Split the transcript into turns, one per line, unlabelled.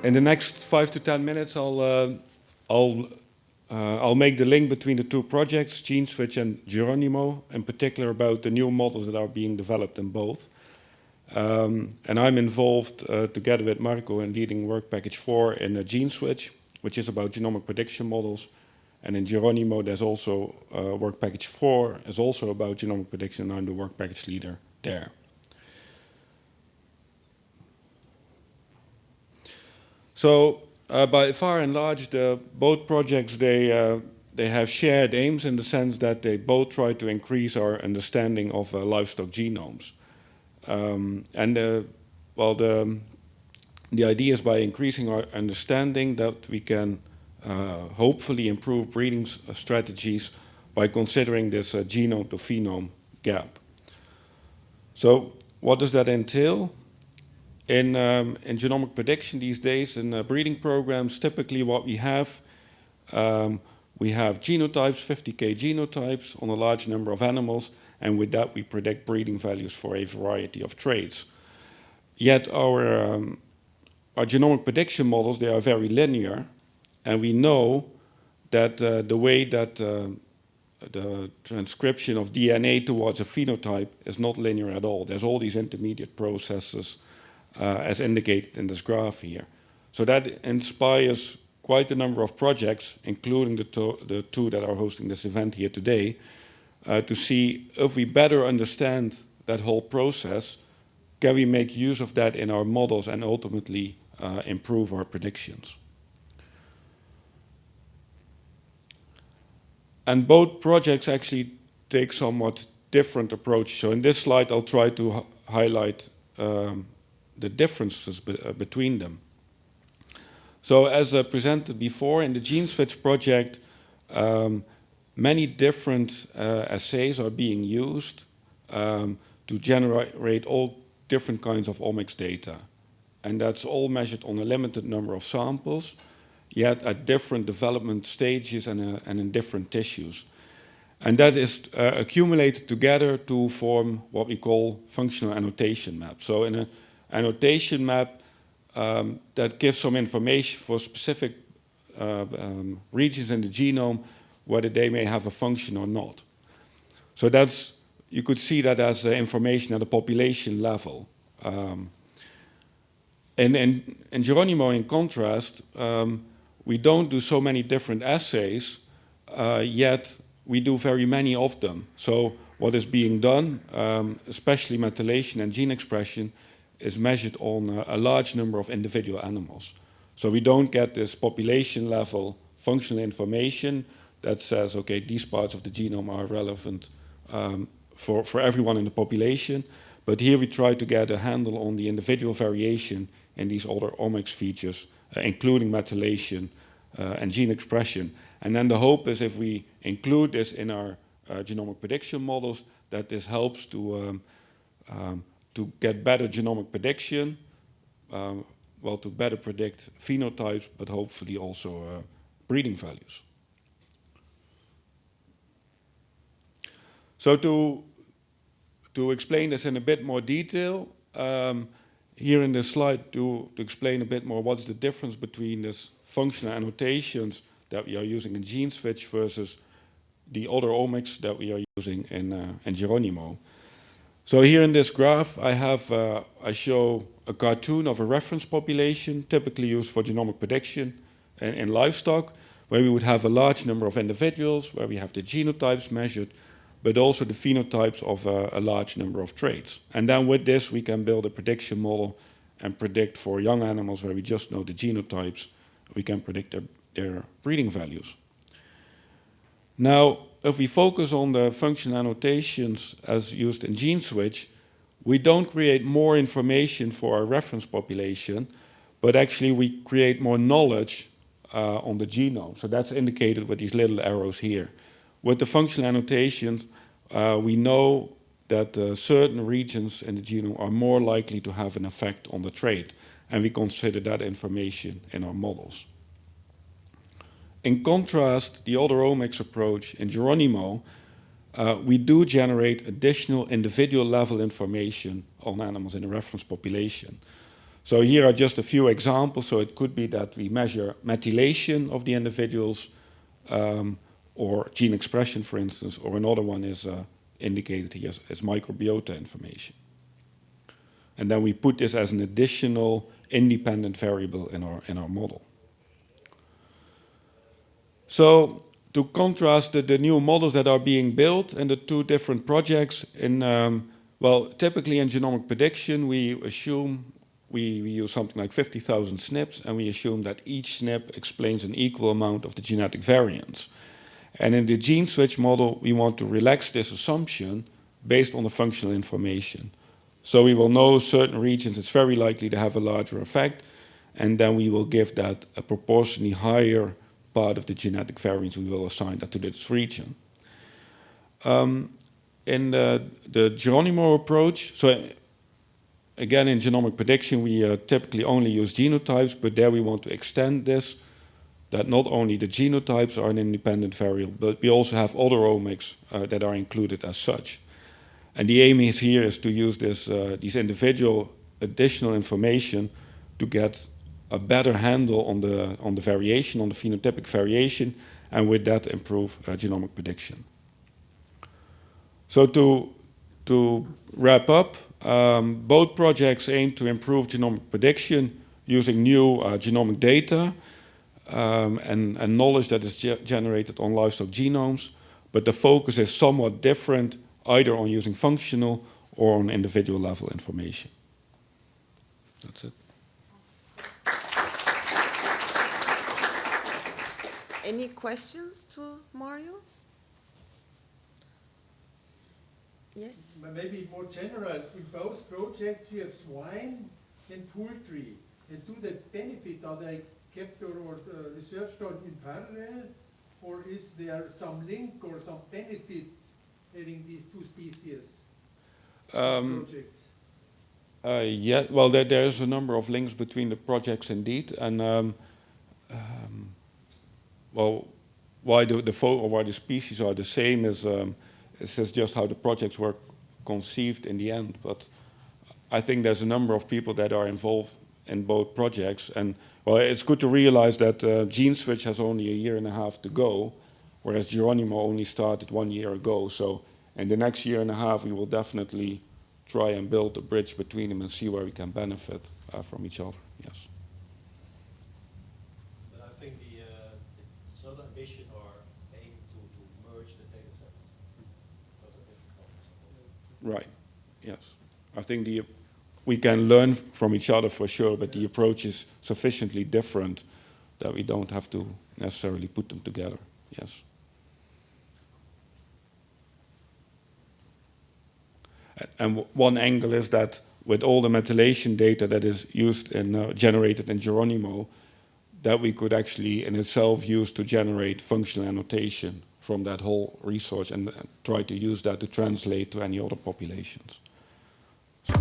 In the next 5 to 10 minutes, I'll make the link between the two projects, GENE-SWitCH and GEroNIMO, in particular about the new models that are being developed in both. And I'm involved together with Marco in leading work package 4 in GENE-SWitCH, which is about genomic prediction models. And in GEroNIMO, there's also work package 4 is also about genomic prediction, and I'm the work package leader there. So by far and large, both projects, they have shared aims in the sense that they both try to increase our understanding of livestock genomes. The idea is by increasing our understanding that we can hopefully improve breeding strategies by considering this genome to phenome gap. So what does that entail? In genomic prediction these days, in breeding programs, typically what we have genotypes, 50K genotypes on a large number of animals, and with that we predict breeding values for a variety of traits. Yet our genomic prediction models, they are very linear, and we know that the way that the transcription of DNA towards a phenotype is not linear at all. There's all these intermediate processes as indicated in this graph here. So that inspires quite a number of projects, including the two that are hosting this event here today, to see if we better understand that whole process, can we make use of that in our models and ultimately improve our predictions. And both projects actually take somewhat different approach. So in this slide, I'll try to highlight the differences between them. So as presented before, in the GENE-SWitCH project, many different assays are being used to generate all different kinds of omics data. And that's all measured on a limited number of samples, yet at different development stages and in different tissues. And that is accumulated together to form what we call functional annotation maps. So in an annotation map that gives some information for specific regions in the genome, whether they may have a function or not. So that's, you could see that as information at a population level. In GEroNIMO, in contrast, we don't do so many different assays, yet we do very many of them. So what is being done, especially methylation and gene expression, is measured on a large number of individual animals. So we don't get this population level functional information that says, okay, these parts of the genome are relevant for everyone in the population. But here we try to get a handle on the individual variation in these other omics features, including methylation and gene expression. And then the hope is if we include this in our genomic prediction models, that this helps to get better genomic prediction, to better predict phenotypes, but hopefully also breeding values. So to explain this in a bit more detail, here in this slide to explain a bit more what's the difference between this functional annotations that we are using in GENE-SWitCH versus the other omics that we are using in GEroNIMO. So here in this graph, I show a cartoon of a reference population, typically used for genomic prediction in livestock, where we would have a large number of individuals, where we have the genotypes measured, but also the phenotypes of a large number of traits. And then with this, we can build a prediction model and predict for young animals where we just know the genotypes, we can predict their breeding values. Now, if we focus on the functional annotations as used in GENE-SWitCH, we don't create more information for our reference population, but actually we create more knowledge on the genome. So that's indicated with these little arrows here. With the functional annotations, we know that certain regions in the genome are more likely to have an effect on the trait, and we consider that information in our models. In contrast, the other omics approach in GEroNIMO, we do generate additional individual level information on animals in the reference population. So here are just a few examples. So it could be that we measure methylation of the individuals, or gene expression, for instance, or another one is indicated here as microbiota information. And then we put this as an additional independent variable in our model. So to contrast the new models that are being built and the two different projects, well, typically in genomic prediction, we assume we use something like 50,000 SNPs, and we assume that each SNP explains an equal amount of the genetic variance. And in the GENE-SWitCH model, we want to relax this assumption based on the functional information. So we will know certain regions it's very likely to have a larger effect, and then we will give that a proportionally higher part of the genetic variance. We will assign that to this region. In the GERONIMO approach, so again in genomic prediction we typically only use genotypes, but there we want to extend this, that not only the genotypes are an independent variable, but we also have other omics that are included as such. And the aim is here is to use this, these individual additional information to get a better handle on the variation, on the phenotypic variation, and with that improve genomic prediction. So to wrap up, both projects aim to improve genomic prediction using new genomic data and knowledge that is generated on livestock genomes, but the focus is somewhat different, either on using functional or on individual level information. That's it.
Any questions to Mario? Yes?
Maybe more general, in both projects you have swine and poultry. And do the benefit, are they kept or researched on in parallel, or is there some link or some benefit having these two species projects?
Yeah, well, there's a number of links between the projects indeed, and well, why the species are the same is just how the projects were conceived in the end. But I think there's a number of people that are involved in both projects, and well, it's good to realize that GENE-SWitCH has only a year and a half to go, whereas GERONIMO only started 1 year ago. So in the next year and a half, we will definitely try and build a bridge between them and see where we can benefit from each other. Yes.
But I think it's not ambition or aim to merge the data sets.
Right. Yes. I think we can learn from each other for sure, but the approach is sufficiently different that we don't have to necessarily put them together. Yes. And one angle is that with all the methylation data that is used in generated in GERONIMO, that we could actually in itself use to generate functional annotation from that whole resource and try to use that to translate to any other populations. So.